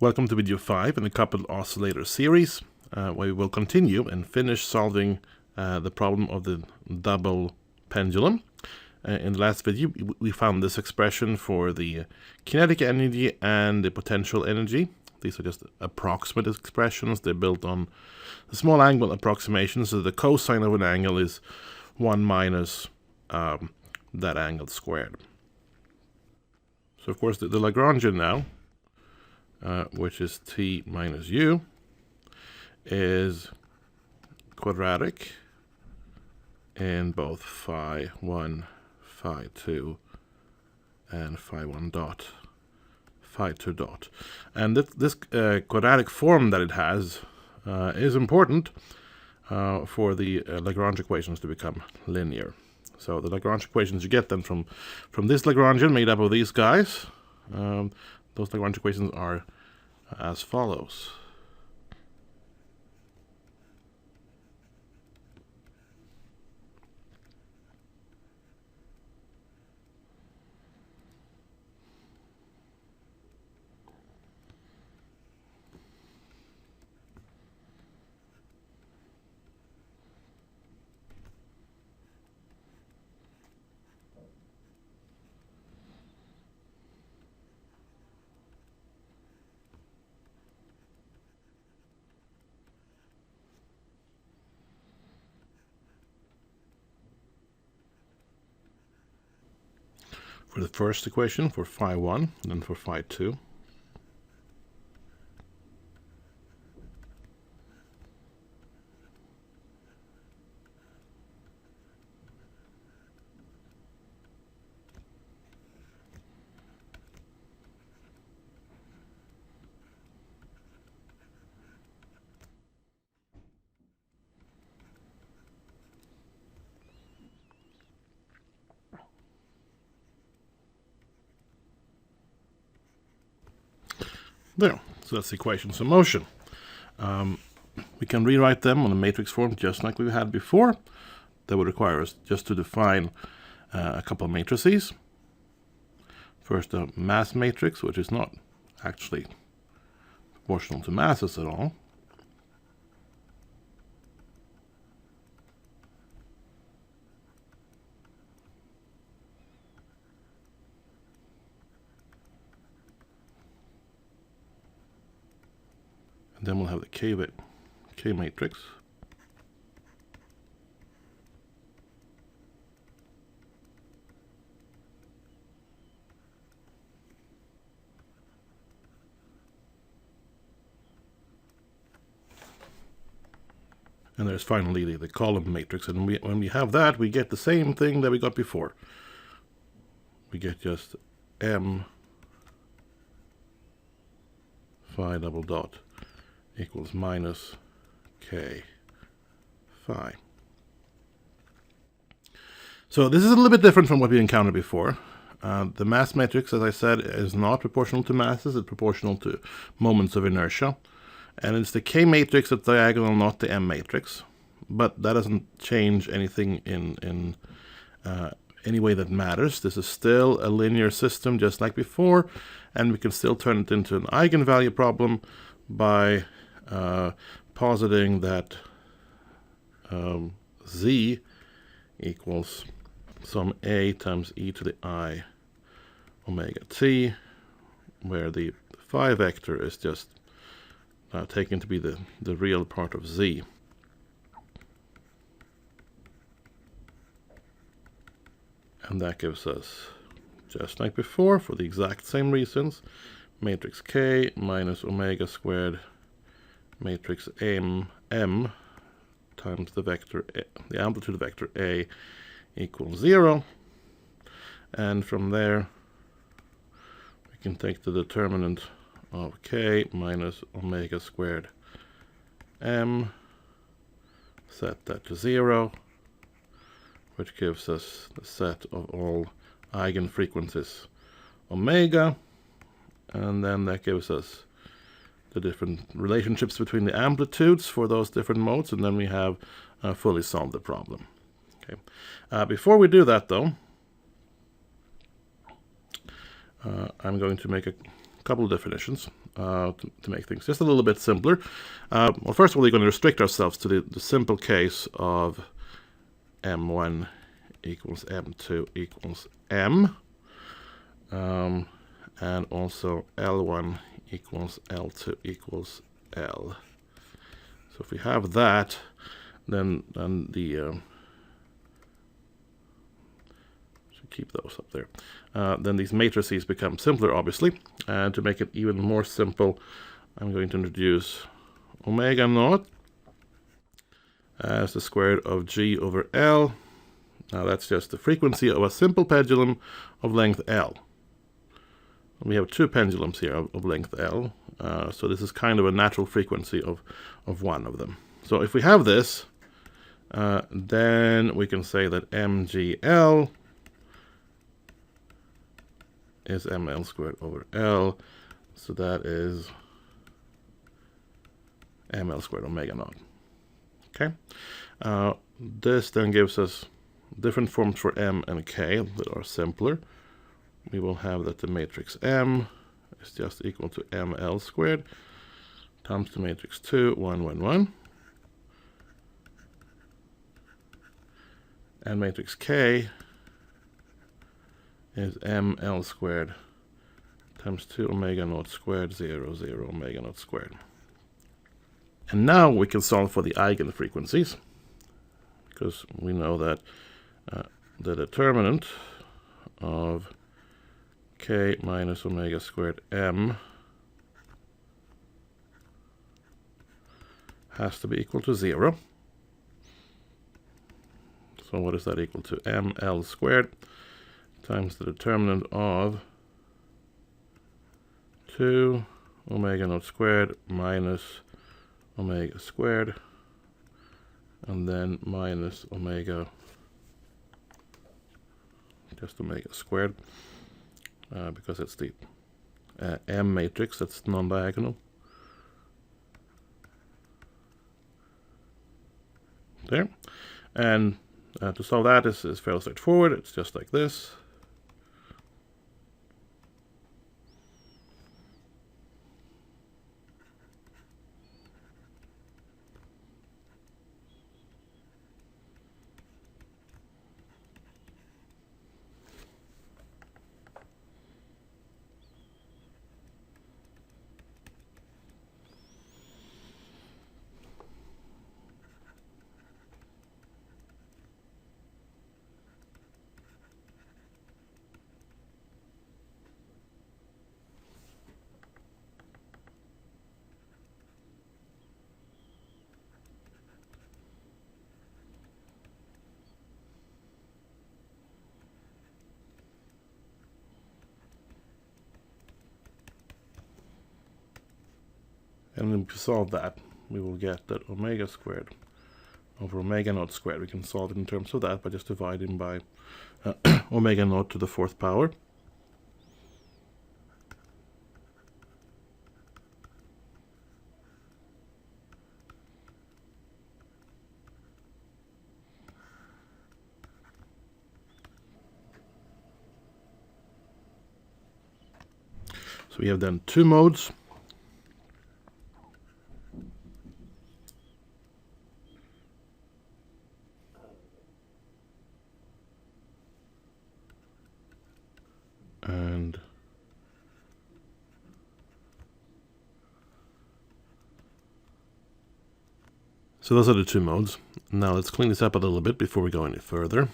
Welcome to video 5 in the coupled oscillator series, where we will continue and finish solving the problem of the double pendulum. In the last video, we found this expression for the kinetic energy and the potential energy. These are just approximate expressions. They're built on the small angle approximation, so the cosine of an angle is 1 minus that angle squared. So of course the Lagrangian now, which is t minus u, is quadratic in both phi 1, phi 2, and phi 1 dot, phi 2 dot. And this quadratic form that it has is important for the Lagrange equations to become linear. So the Lagrange equations you get then from this Lagrangian made up of these guys, those Lagrange equations are as follows. For the first equation, for phi 1, and then for phi 2. There, so that's the equations of motion. We can rewrite them on a matrix form just like we had before. That would require us just to define a couple of matrices. First, a mass matrix, which is not actually proportional to masses at all. Then we'll have the K matrix. And there's finally the column matrix. And when we have that, we get the same thing that we got before. We get just M phi double dot equals minus k phi. So this is a little bit different from what we encountered before. The mass matrix, as I said, is not proportional to masses. It's proportional to moments of inertia. And it's the K matrix that's diagonal, not the M matrix. But that doesn't change anything in any way that matters. This is still a linear system just like before, and we can still turn it into an eigenvalue problem by positing that z equals some a times e to the I omega t, where the phi vector is just taken to be the real part of z. And that gives us, just like before, for the exact same reasons, matrix K minus omega squared matrix M times the vector the amplitude vector A equals 0. And from there we can take the determinant of K minus omega squared M, set that to 0, which gives us the set of all eigenfrequencies omega, and then that gives us the different relationships between the amplitudes for those different modes, and then we have fully solved the problem. Okay. Before we do that, though, I'm going to make a couple of definitions. to make things just a little bit simpler. Well, first of all, we're going to restrict ourselves to the simple case of M1 equals M2 equals M, and also L1 equals L2 equals L. So if we have that, then the should keep those up there. Then these matrices become simpler, obviously. And to make it even more simple, I'm going to introduce omega naught as the square root of G over L. Now that's just the frequency of a simple pendulum of length L. We have two pendulums here of length L, so this is kind of a natural frequency of one of them. So if we have this, then we can say that MGL is ML squared over L, so that is ML squared omega naught. Okay, this then gives us different forms for M and K that are simpler. We will have that the matrix M is just equal to ML squared times the matrix 2, 1, 1, 1. And matrix K is ML squared times 2 omega naught squared, 0, 0, omega naught squared. And now we can solve for the eigenfrequencies, because we know that the determinant of K minus omega squared M has to be equal to 0. So what is that equal to? ML squared times the determinant of 2 omega naught squared minus omega squared, and then minus omega, just omega squared, because it's the M matrix that's non-diagonal. There. And to solve that is fairly straightforward. It's just like this. And when we solve that, we will get that omega squared over omega naught squared. We can solve it in terms of that by just dividing by omega naught to the 4th power. So we have then two modes. And so those are the two modes. Now let's clean this up a little bit before we go any further.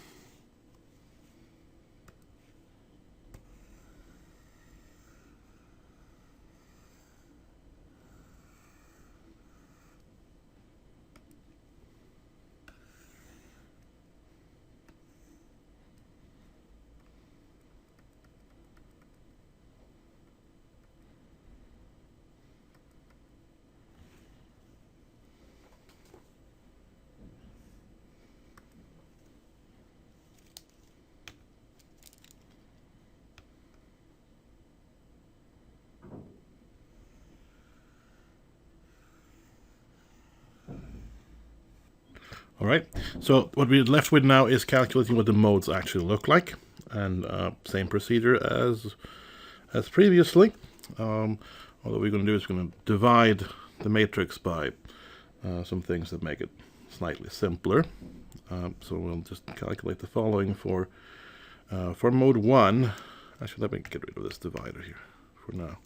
All right, so what we're left with now is calculating what the modes actually look like, and same procedure as previously. All that we're going to do is we're going to divide the matrix by some things that make it slightly simpler. So we'll just calculate the following for mode 1. Actually, let me get rid of this divider here for now.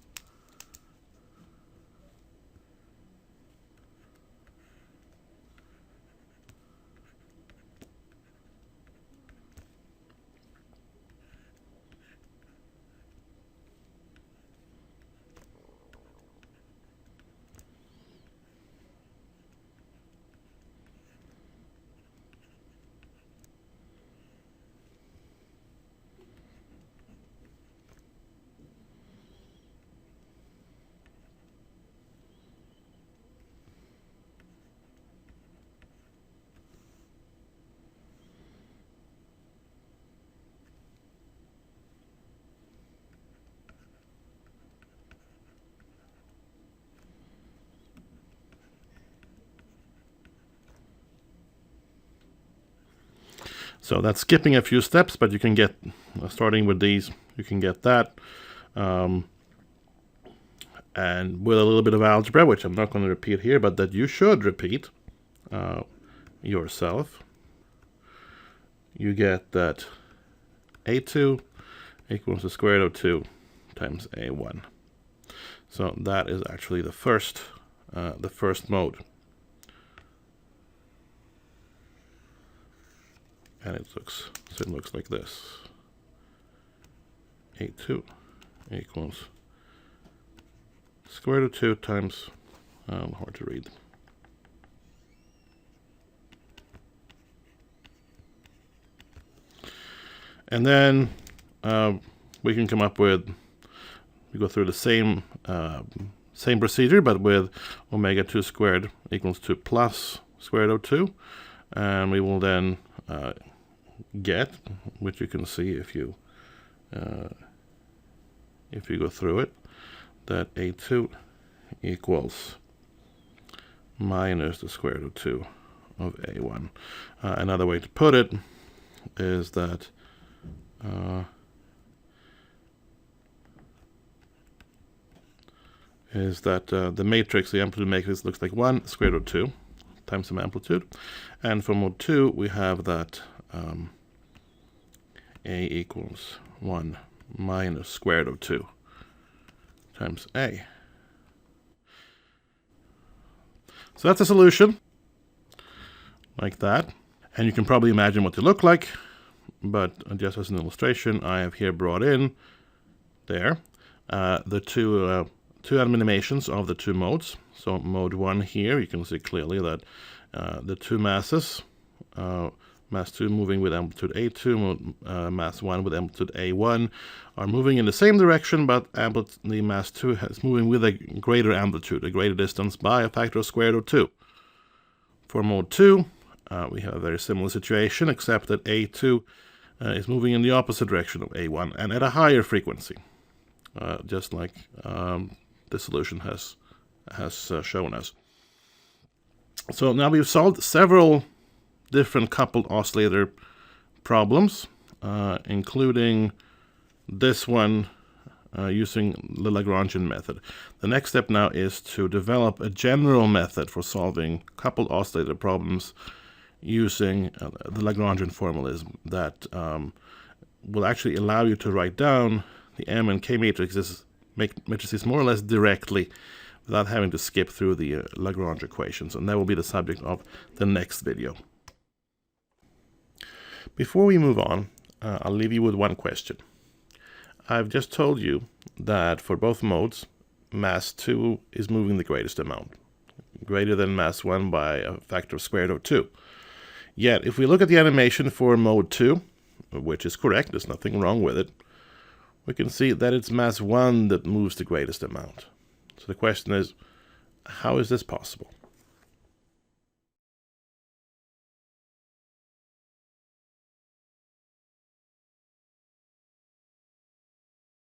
So that's skipping a few steps, but you can get, starting with these, you can get that. And with a little bit of algebra, which I'm not going to repeat here, but that you should repeat yourself, you get that a2 equals the square root of 2 times a1. So that is actually the first mode. And it looks like this. A2 equals square root of 2 times, hard to read. And then we can come up with, we go through the same procedure, but with omega 2 squared equals 2 plus square root of 2. And we will then get, which you can see if you go through it, that a2 equals minus the square root of 2 of a1. Another way to put it is that the matrix, the amplitude matrix, looks like 1 square root of 2 times some amplitude. And for mode 2, we have that a equals 1 minus square root of 2 times a. So that's a solution, like that. And you can probably imagine what they look like, but just as an illustration, I have here brought in there the two animations of the two modes. So mode 1 here, you can see clearly that the two masses, mass 2 moving with amplitude A2, mass 1 with amplitude A1, are moving in the same direction, but the mass 2 is moving with a greater amplitude, a greater distance by a factor of square root of 2. For mode 2, we have a very similar situation, except that A2 is moving in the opposite direction of A1 and at a higher frequency, just like the solution has shown us. So now we've solved several different coupled oscillator problems, including this one using the Lagrangian method. The next step now is to develop a general method for solving coupled oscillator problems using the Lagrangian formalism that will actually allow you to write down the M and K matrices more or less directly without having to skip through the Lagrange equations, and that will be the subject of the next video. Before we move on, I'll leave you with one question. I've just told you that for both modes, mass 2 is moving the greatest amount, greater than mass 1 by a factor of square root of 2. Yet, if we look at the animation for mode 2, which is correct, there's nothing wrong with it, we can see that it's mass 1 that moves the greatest amount. So the question is, how is this possible?